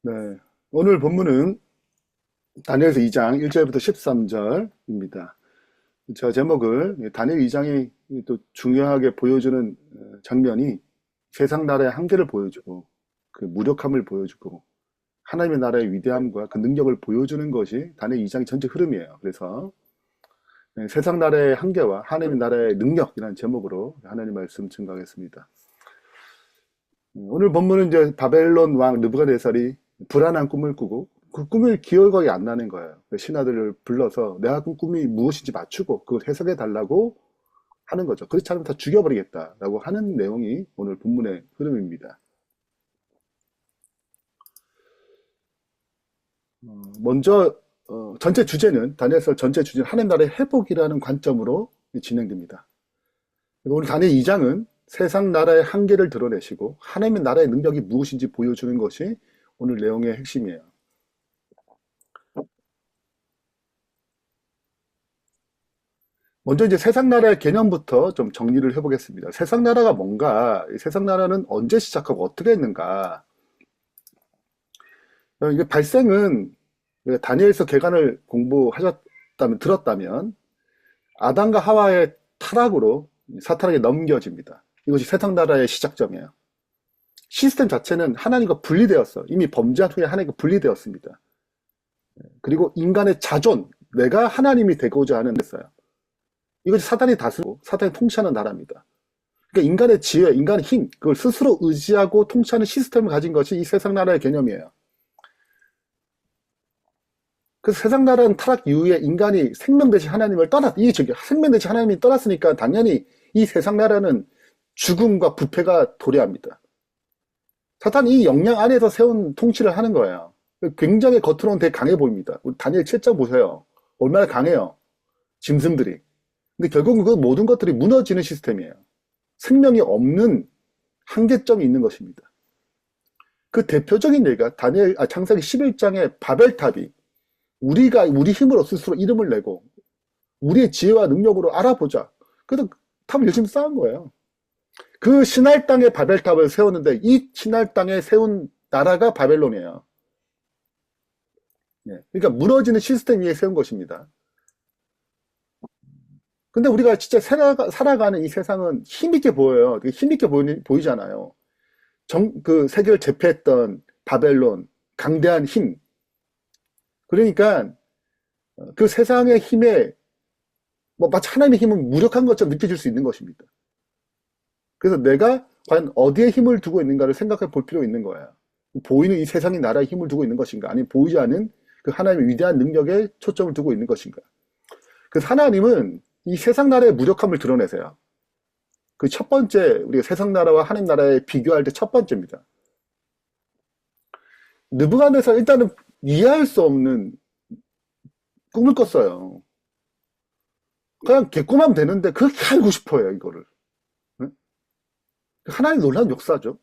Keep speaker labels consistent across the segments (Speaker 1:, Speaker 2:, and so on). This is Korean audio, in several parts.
Speaker 1: 네. 오늘 본문은 다니엘서 2장 1절부터 13절입니다. 제가 제목을 다니엘 2장이 또 중요하게 보여주는 장면이 세상 나라의 한계를 보여주고 그 무력함을 보여주고 하나님의 나라의 위대함과 그 능력을 보여주는 것이 다니엘 2장의 전체 흐름이에요. 그래서 세상 나라의 한계와 하나님의 나라의 능력이라는 제목으로 하나님 말씀 증거하겠습니다. 오늘 본문은 이제 바벨론 왕 느부갓네살이 불안한 꿈을 꾸고 그 꿈이 기억이 안 나는 거예요. 신하들을 불러서 내가 꾼 꿈이 무엇인지 맞추고 그걸 해석해 달라고 하는 거죠. 그렇지 않으면 다 죽여버리겠다라고 하는 내용이 오늘 본문의 흐름입니다. 먼저 전체 주제는 다니엘서 전체 주제는 하나님 나라의 회복이라는 관점으로 진행됩니다. 오늘 다니엘 2장은 세상 나라의 한계를 드러내시고 하나님의 나라의 능력이 무엇인지 보여주는 것이 오늘 내용의 핵심이에요. 먼저 이제 세상 나라의 개념부터 좀 정리를 해보겠습니다. 세상 나라가 뭔가, 세상 나라는 언제 시작하고 어떻게 했는가. 이게 발생은 다니엘서 계관을 공부하셨다면, 들었다면, 아담과 하와의 타락으로 사탄에게 넘겨집니다. 이것이 세상 나라의 시작점이에요. 시스템 자체는 하나님과 분리되었어. 이미 범죄한 후에 하나님과 분리되었습니다. 그리고 인간의 자존, 내가 하나님이 되고자 하는 데서요. 이것이 사탄이 다스리고 사탄이 통치하는 나라입니다. 그러니까 인간의 지혜, 인간의 힘, 그걸 스스로 의지하고 통치하는 시스템을 가진 것이 이 세상 나라의 개념이에요. 그래서 세상 나라는 타락 이후에 인간이 생명 대신 하나님을 생명 대신 하나님이 떠났으니까 당연히 이 세상 나라는 죽음과 부패가 도래합니다. 사탄이 이 역량 안에서 세운 통치를 하는 거예요. 굉장히 겉으로는 되게 강해 보입니다. 우리 다니엘 7장 보세요. 얼마나 강해요. 짐승들이. 근데 결국은 그 모든 것들이 무너지는 시스템이에요. 생명이 없는 한계점이 있는 것입니다. 그 대표적인 예가 창세기 11장의 바벨탑이 우리가 우리 힘으로 스스로 이름을 내고 우리의 지혜와 능력으로 알아보자. 그래서 탑을 열심히 쌓은 거예요. 그 신할 땅의 바벨탑을 세웠는데 이 신할 땅에 세운 나라가 바벨론이에요. 그러니까 무너지는 시스템 위에 세운 것입니다. 근데 우리가 진짜 살아가는 이 세상은 힘있게 보여요. 되게 힘있게 보이잖아요. 그 세계를 제패했던 바벨론, 강대한 힘. 그러니까 그 세상의 힘에 마치 하나님의 힘은 무력한 것처럼 느껴질 수 있는 것입니다. 그래서 내가 과연 어디에 힘을 두고 있는가를 생각해 볼 필요가 있는 거예요. 보이는 이 세상의 나라에 힘을 두고 있는 것인가? 아니면 보이지 않는 그 하나님의 위대한 능력에 초점을 두고 있는 것인가? 그래서 하나님은 이 세상 나라의 무력함을 드러내세요. 그 첫 번째, 우리가 세상 나라와 하나님 나라에 비교할 때 첫 번째입니다. 느부갓네살 일단은 이해할 수 없는 꿈을 꿨어요. 그냥 개꿈하면 되는데 그렇게 알고 싶어요, 이거를. 응? 하나님 놀라운 역사죠.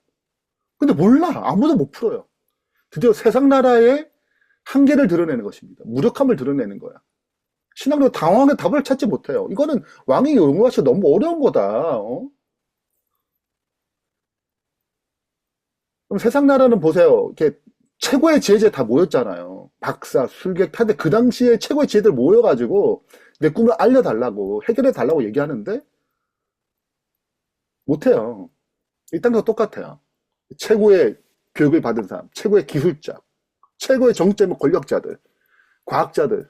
Speaker 1: 근데 몰라. 아무도 못 풀어요. 드디어 세상 나라의 한계를 드러내는 것입니다. 무력함을 드러내는 거야. 신앙도 당황하게 답을 찾지 못해요. 이거는 왕이 용어하시 너무 어려운 거다. 그럼 세상 나라는 보세요. 이렇게 최고의 지혜자 다 모였잖아요. 박사, 술객, 타대 그 당시에 최고의 지혜들 모여가지고 내 꿈을 알려달라고 해결해 달라고 얘기하는데 못해요. 이 땅도 똑같아요. 최고의 교육을 받은 사람, 최고의 기술자, 최고의 정점의 권력자들, 과학자들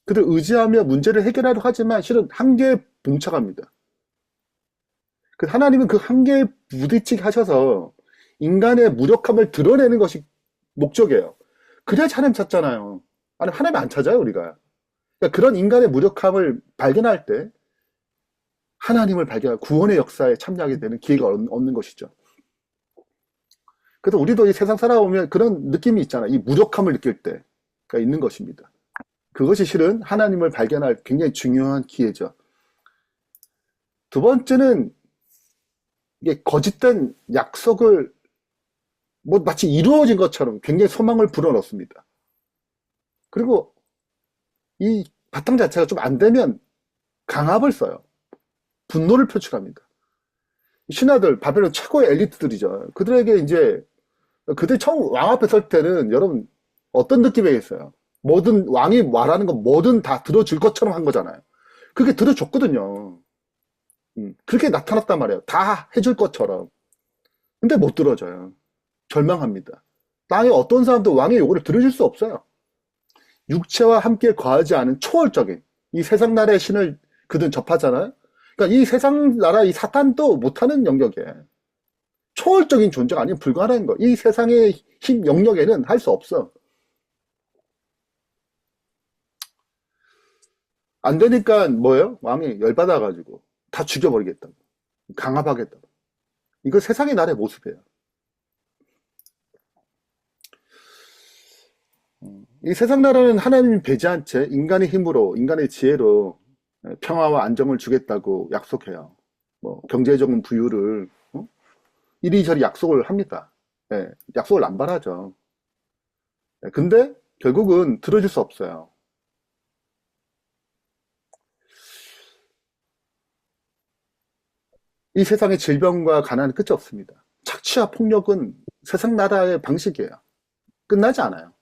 Speaker 1: 그들 의지하며 문제를 해결하려 하지만 실은 한계에 봉착합니다. 하나님은 그 한계에 부딪히게 하셔서 인간의 무력함을 드러내는 것이 목적이에요. 그래야 하나님 찾잖아요. 아니, 하나님 안 찾아요, 우리가. 그러니까 그런 인간의 무력함을 발견할 때 하나님을 발견하고 구원의 역사에 참여하게 되는 기회가 얻는 것이죠. 그래서 우리도 이 세상 살아오면 그런 느낌이 있잖아요. 이 무력함을 느낄 때가 있는 것입니다. 그것이 실은 하나님을 발견할 굉장히 중요한 기회죠. 두 번째는 이게 거짓된 약속을 마치 이루어진 것처럼 굉장히 소망을 불어넣습니다. 그리고 이 바탕 자체가 좀 안 되면 강압을 써요. 분노를 표출합니다. 신하들, 바벨론 최고의 엘리트들이죠. 그들에게 이제 그때 처음 왕 앞에 설 때는 여러분 어떤 느낌이겠어요? 뭐든 왕이 말하는 거 뭐든 다 들어줄 것처럼 한 거잖아요. 그게 들어줬거든요. 그렇게 나타났단 말이에요. 다 해줄 것처럼. 근데 못 들어줘요. 절망합니다. 땅에 어떤 사람도 왕의 요구를 들어줄 수 없어요. 육체와 함께 거하지 않은 초월적인 이 세상 나라의 신을 그들은 접하잖아요. 그러니까 이 세상 나라 이 사탄도 못하는 영역이에요. 초월적인 존재가 아니면 불가능한 거. 이 세상의 힘 영역에는 할 수 없어. 안 되니까 뭐예요? 왕이 열받아가지고 다 죽여버리겠다고. 강압하겠다고. 이거 세상의 나라의 모습이에요. 이 세상 나라는 하나님이 배제한 채 인간의 힘으로, 인간의 지혜로 평화와 안정을 주겠다고 약속해요. 뭐 경제적인 부유를 이리저리 약속을 합니다. 예, 약속을 남발하죠. 예, 근데 결국은 들어줄 수 없어요. 이 세상의 질병과 가난은 끝이 없습니다. 착취와 폭력은 세상 나라의 방식이에요. 끝나지 않아요.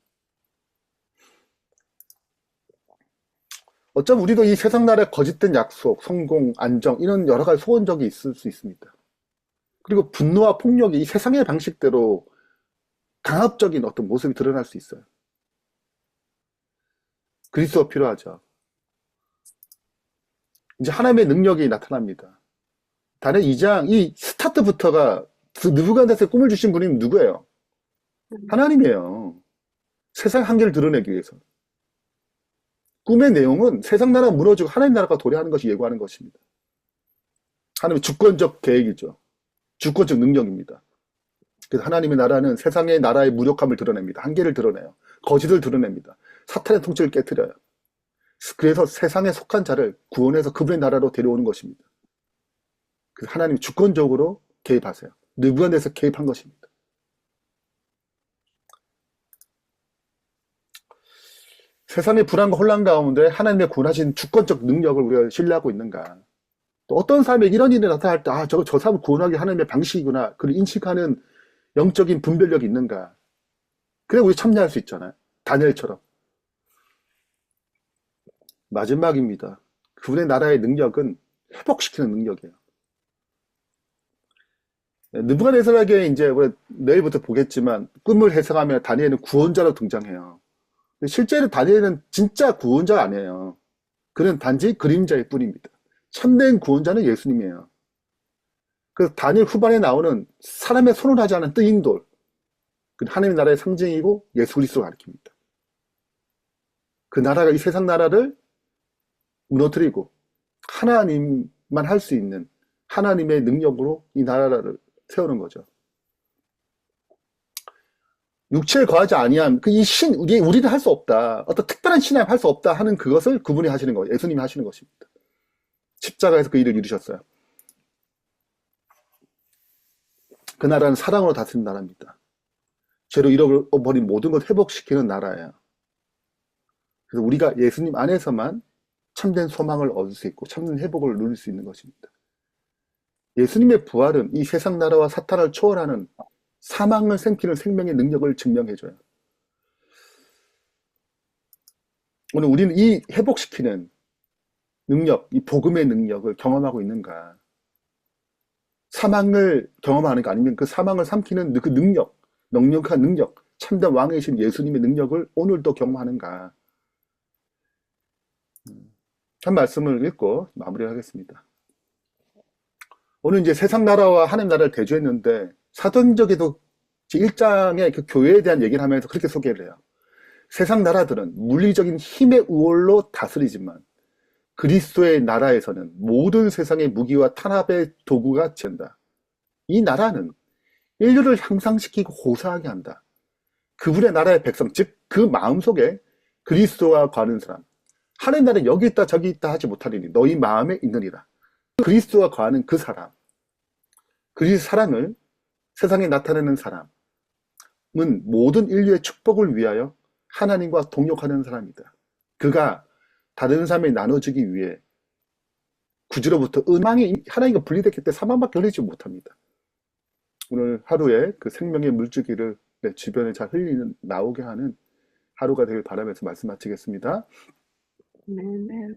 Speaker 1: 어쩌면 우리도 이 세상 나라의 거짓된 약속, 성공, 안정 이런 여러 가지 소원적이 있을 수 있습니다. 그리고 분노와 폭력이 이 세상의 방식대로 강압적인 어떤 모습이 드러날 수 있어요. 그리스도가 필요하죠. 이제 하나님의 능력이 나타납니다. 다니엘 2장 이 스타트부터가 그 느부갓네살의 꿈을 주신 분이 누구예요? 하나님이에요. 세상 한계를 드러내기 위해서. 꿈의 내용은 세상 나라가 무너지고 하나님 나라가 도래하는 것이 예고하는 것입니다. 하나님의 주권적 계획이죠. 주권적 능력입니다. 그래서 하나님의 나라는 세상의 나라의 무력함을 드러냅니다. 한계를 드러내요. 거짓을 드러냅니다. 사탄의 통치를 깨뜨려요. 그래서 세상에 속한 자를 구원해서 그분의 나라로 데려오는 것입니다. 그래서 하나님이 주권적으로 개입하세요. 느부갓네살에서 개입한 것입니다. 세상의 불안과 혼란 가운데 하나님의 구원하신 주권적 능력을 우리가 신뢰하고 있는가? 또 어떤 삶에 이런 일이 나타날 때, 저 사람을 구원하기 하나님의 방식이구나. 그걸 인식하는 영적인 분별력이 있는가? 그래, 우리 참여할 수 있잖아요. 다니엘처럼. 마지막입니다. 그분의 나라의 능력은 회복시키는 능력이에요. 느부갓네살에게 이제 내일부터 보겠지만 꿈을 해석하며 다니엘은 구원자로 등장해요. 실제로 다니엘은 진짜 구원자가 아니에요. 그는 단지 그림자일 뿐입니다. 참된 구원자는 예수님이에요. 그래서 다니엘 후반에 나오는 사람의 손을 하지 않은 뜨인 돌, 하나님의 나라의 상징이고 예수 그리스도를 가리킵니다. 그 나라가 이 세상 나라를 무너뜨리고 하나님만 할 수 있는 하나님의 능력으로 이 나라를 세우는 거죠. 육체에 거하지 아니함, 이 신, 우리는 할 수 없다. 어떤 특별한 신앙을 할 수 없다 하는 그것을 그분이 하시는 거예요. 예수님이 하시는 것입니다. 십자가에서 그 일을 이루셨어요. 그 나라는 사랑으로 다스리는 나라입니다. 죄로 잃어버린 모든 것 회복시키는 나라예요. 그래서 우리가 예수님 안에서만 참된 소망을 얻을 수 있고 참된 회복을 누릴 수 있는 것입니다. 예수님의 부활은 이 세상 나라와 사탄을 초월하는 사망을 생기는 생명의 능력을 증명해줘요. 오늘 우리는 이 회복시키는 능력, 이 복음의 능력을 경험하고 있는가? 사망을 경험하는가? 아니면 그 사망을 삼키는 그 능력, 넉넉한 능력, 참된 왕이신 예수님의 능력을 오늘도 경험하는가? 한 말씀을 읽고 마무리하겠습니다. 오늘 이제 세상 나라와 하나님 나라를 대조했는데 사도행전에도 1장의 그 교회에 대한 얘기를 하면서 그렇게 소개를 해요. 세상 나라들은 물리적인 힘의 우월로 다스리지만 그리스도의 나라에서는 모든 세상의 무기와 탄압의 도구가 지한다. 이 나라는 인류를 향상시키고 호사하게 한다. 그분의 나라의 백성, 즉 그 마음속에 그리스도와 거하는 사람, 하나님 나라는 여기 있다 저기 있다 하지 못하리니 너희 마음에 있느니라. 그리스도와 거하는 그 사람, 그리스도 사랑을 세상에 나타내는 사람은 모든 인류의 축복을 위하여 하나님과 동역하는 사람이다. 그가 다른 사람에 나눠주기 위해 구주로부터 은망이 하나님과 분리됐기 때문에 사망밖에 흘리지 못합니다. 오늘 하루에 그 생명의 물주기를 네, 주변에 잘 흘리는 나오게 하는 하루가 되길 바라면서 말씀 마치겠습니다.
Speaker 2: 네, 네.